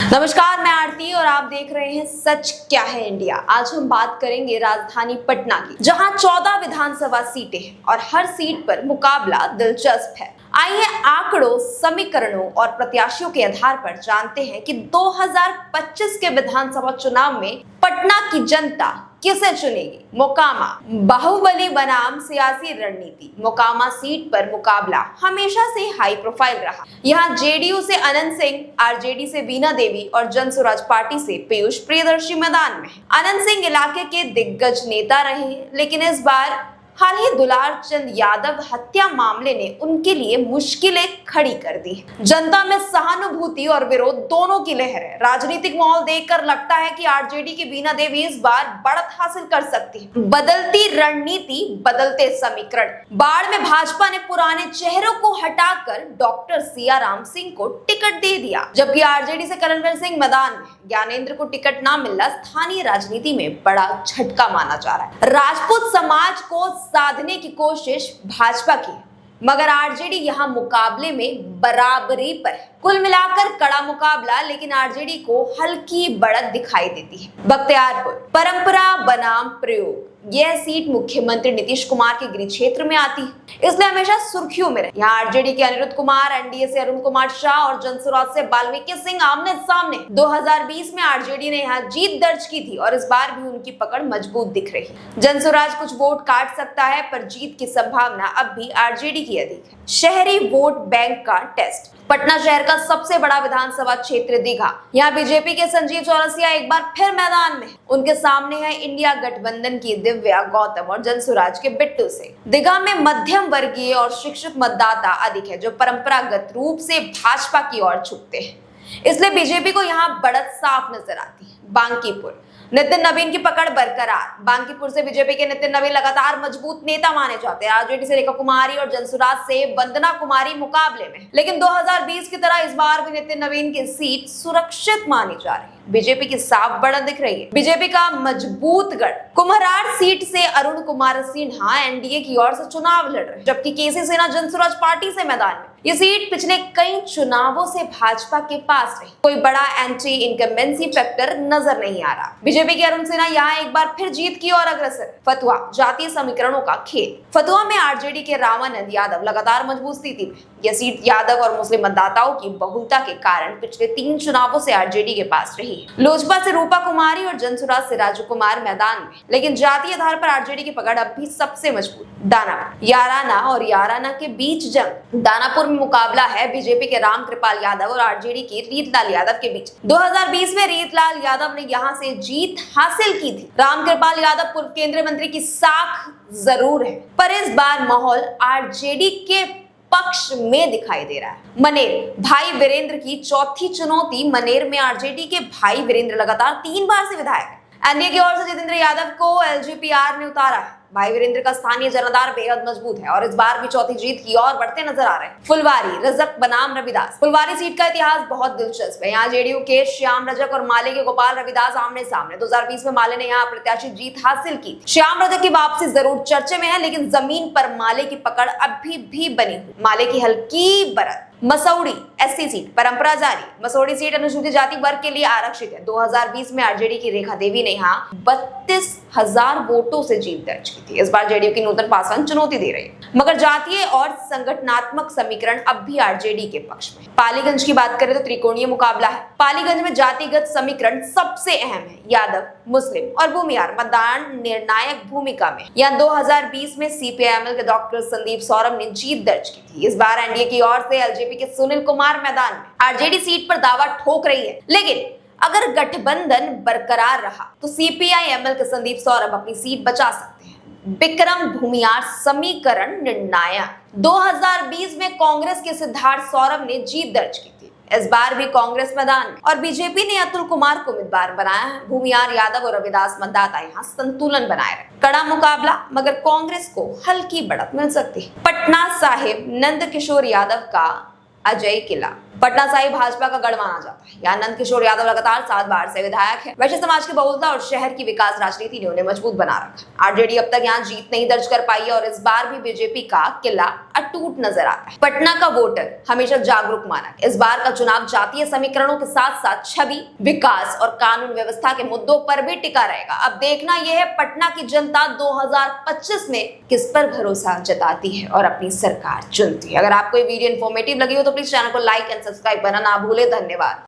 नमस्कार, मैं आरती और आप देख रहे हैं सच क्या है इंडिया। आज हम बात करेंगे राजधानी पटना की, जहां 14 विधानसभा सीटें हैं और हर सीट पर मुकाबला दिलचस्प है। आइए आंकड़ों, समीकरणों और प्रत्याशियों के आधार पर जानते हैं कि 2025 के विधानसभा चुनाव में पटना की जनता किसे चुनेगी। मोकामा, बाहुबली बनाम सियासी रणनीति। मोकामा सीट पर मुकाबला हमेशा से हाई प्रोफाइल रहा। यहाँ जेडीयू से अनंत सिंह, आरजेडी से वीणा देवी और जन स्वराज पार्टी से पीयूष प्रियदर्शी मैदान में। अनंत सिंह इलाके के दिग्गज नेता रहे, लेकिन इस बार हाल ही दुलार चंद यादव हत्या मामले ने उनके लिए मुश्किलें खड़ी कर दी। जनता में सहानुभूति और विरोध दोनों की लहर है। राजनीतिक माहौल देखकर लगता है कि आरजेडी की वीणा देवी इस बार बढ़त हासिल कर सकती है। बदलती रणनीति, बदलते समीकरण। बाढ़ में भाजपा ने पुराने चेहरों को हटाकर डॉक्टर सियाराम सिंह को टिकट दे दिया, जबकि आरजेडी से करणवीर सिंह मैदान में। ज्ञानेंद्र को टिकट न मिलना स्थानीय राजनीति में बड़ा झटका माना जा रहा है। राजपूत समाज को साधने की कोशिश भाजपा की, मगर आरजेडी यहां मुकाबले में बराबरी पर है। कुल मिलाकर कड़ा मुकाबला, लेकिन आरजेडी को हल्की बढ़त दिखाई देती है। बख्तियारपुर, परंपरा बनाम प्रयोग। यह सीट मुख्यमंत्री नीतीश कुमार के गृह क्षेत्र में आती है, इसलिए हमेशा सुर्खियों में रही। यहाँ आरजेडी के अनिरुद्ध कुमार, एनडीए से अरुण कुमार शाह और जनसुराज से वाल्मीकि सिंह आमने सामने। 2020 में आरजेडी ने यहाँ जीत दर्ज की थी और इस बार भी उनकी पकड़ मजबूत दिख रही है। जनसुराज कुछ वोट काट सकता है, पर जीत की संभावना अब भी आरजेडी की अधिक है। शहरी वोट बैंक का टेस्ट। पटना शहर का सबसे बड़ा विधानसभा क्षेत्र दीघा। यहाँ बीजेपी के संजीव चौरसिया एक बार फिर मैदान में। उनके सामने है इंडिया गठबंधन की दिव्या गौतम और जनसुराज के बिट्टू से। दीघा में मध्यम वर्गीय और शिक्षित मतदाता अधिक है, जो परंपरागत रूप से भाजपा की ओर झुकते हैं, इसलिए बीजेपी को यहाँ बढ़त साफ नजर आती है। बांकीपुर, नितिन नवीन की पकड़ बरकरार। बांकीपुर से बीजेपी के नितिन नवीन लगातार मजबूत नेता माने जाते हैं। आरजेडी से रेखा कुमारी और जनसुराज से वंदना कुमारी मुकाबले में, लेकिन 2020 की तरह इस बार भी नितिन नवीन की सीट सुरक्षित मानी जा रही है। बीजेपी की साफ बढ़त दिख रही है। बीजेपी का मजबूत गढ़। कुम्हरार सीट से अरुण कुमार सिन्हा एनडीए की ओर से चुनाव लड़ रहे हैं, जबकि केसी सेना जनसुराज पार्टी से मैदान में। ये सीट पिछले कई चुनावों से भाजपा के पास रही। कोई बड़ा एंटी इनकम्बेंसी फैक्टर नजर नहीं आ रहा। बीजेपी के अरुण सिन्हा यहाँ एक बार फिर जीत की ओर अग्रसर। फतुहा, जातीय समीकरणों का खेल। फतुहा में आरजेडी के रामानंद यादव लगातार मजबूत स्थिति में। यह सीट यादव और मुस्लिम मतदाताओं की बहुलता के कारण पिछले 3 चुनावों से आरजेडी के पास रही। लोजपा से रूपा कुमारी और जनसुराज से राजू कुमार मैदान में, लेकिन जातीय आधार पर आरजेडी की पकड़ अब भी सबसे मजबूत। दानापुर, याराना और याराना के बीच जंग। दानापुर में मुकाबला है बीजेपी के राम कृपाल यादव और आरजेडी के रीतलाल यादव के बीच। 2020 में रीतलाल यादव ने यहां से जीत हासिल की थी। राम कृपाल यादव पूर्व केंद्रीय मंत्री की साख जरूर है, पर इस बार माहौल आरजेडी के पक्ष में दिखाई दे रहा है। मनेर, भाई वीरेंद्र की चौथी चुनौती। मनेर में आरजेडी के भाई वीरेंद्र लगातार 3 बार से विधायक है। एनडीए की ओर से जितेंद्र यादव को एलजेपीआर ने उतारा है। भाई वीरेंद्र का स्थानीय जनाधार बेहद मजबूत है और इस बार भी चौथी जीत की ओर बढ़ते नजर आ रहे हैं। फुलवारी, रजक बनाम रविदास। फुलवारी सीट का इतिहास बहुत दिलचस्प है। यहाँ जेडीयू के श्याम रजक और माले के गोपाल रविदास आमने सामने। 2020 में माले ने यहाँ अप्रत्याशित जीत हासिल की। श्याम रजक की वापसी जरूर चर्चे में है, लेकिन जमीन पर माले की पकड़ अभी भी बनी हुई। माले की हल्की बढ़त। मसौड़ी, एससी सीट, परंपरा जारी। मसौड़ी सीट अनुसूचित जाति वर्ग के लिए आरक्षित है। 2020 में आरजेडी की रेखा देवी ने यहाँ 32,000 वोटों से जीत दर्ज की थी। इस बार जेडीयू की नूतन पासवान चुनौती दे रही है, मगर जातीय और संगठनात्मक समीकरण अब भी आरजेडी के पक्ष में। पालीगंज की बात करें तो त्रिकोणीय मुकाबला है। पालीगंज में जातिगत समीकरण सबसे अहम है। यादव, मुस्लिम और भूमिहार मतदान निर्णायक भूमिका में। यहाँ 2020 में सीपीआईएमएल के डॉक्टर संदीप सौरभ ने जीत दर्ज की थी। इस बार एनडीए की ओर से एलजेपी के सुनील कुमार मैदान में। आरजेडी सीट पर दावा ठोक रही है, लेकिन अगर गठबंधन बरकरार रहा तो सीपीआईएमएल के संदीप सौरभ अपनी सीट बचा सकते हैं। विक्रम भूमिहार समीकरण निर्णायक। 2020 में कांग्रेस के सिद्धार्थ सौरभ ने जीत दर्ज की थी। इस बार भी कांग्रेस मैदान में और बीजेपी ने अतुल कुमार को उम्मीदवार बनाया है। भूमिहार, यादव और रविदास मतदाता यहाँ संतुलन बनाए रहे। कड़ा मुकाबला, मगर कांग्रेस को हल्की बढ़त मिल सकती है। पटना साहिब, नंद किशोर यादव का अजय किला। पटना साहिब भाजपा का गढ़ माना जाता है। यहाँ नंद किशोर यादव लगातार 7 बार से विधायक है। वैश्य समाज की बहुलता और शहर की विकास राजनीति ने उन्हें मजबूत बना रखा। आरजेडी अब तक यहाँ जीत नहीं दर्ज कर पाई है और इस बार भी बीजेपी का किला अटूट नजर आता है। पटना का वोटर हमेशा जागरूक माना है। इस बार का चुनाव जातीय समीकरणों के साथ साथ छवि, विकास और कानून व्यवस्था के मुद्दों पर भी टिका रहेगा। अब देखना यह है पटना की जनता 2025 में किस पर भरोसा जताती है और अपनी सरकार चुनती है। अगर आपको ये वीडियो इन्फॉर्मेटिव लगी हो तो प्लीज चैनल को लाइक एंड सब्सक्राइब करना ना भूले। धन्यवाद।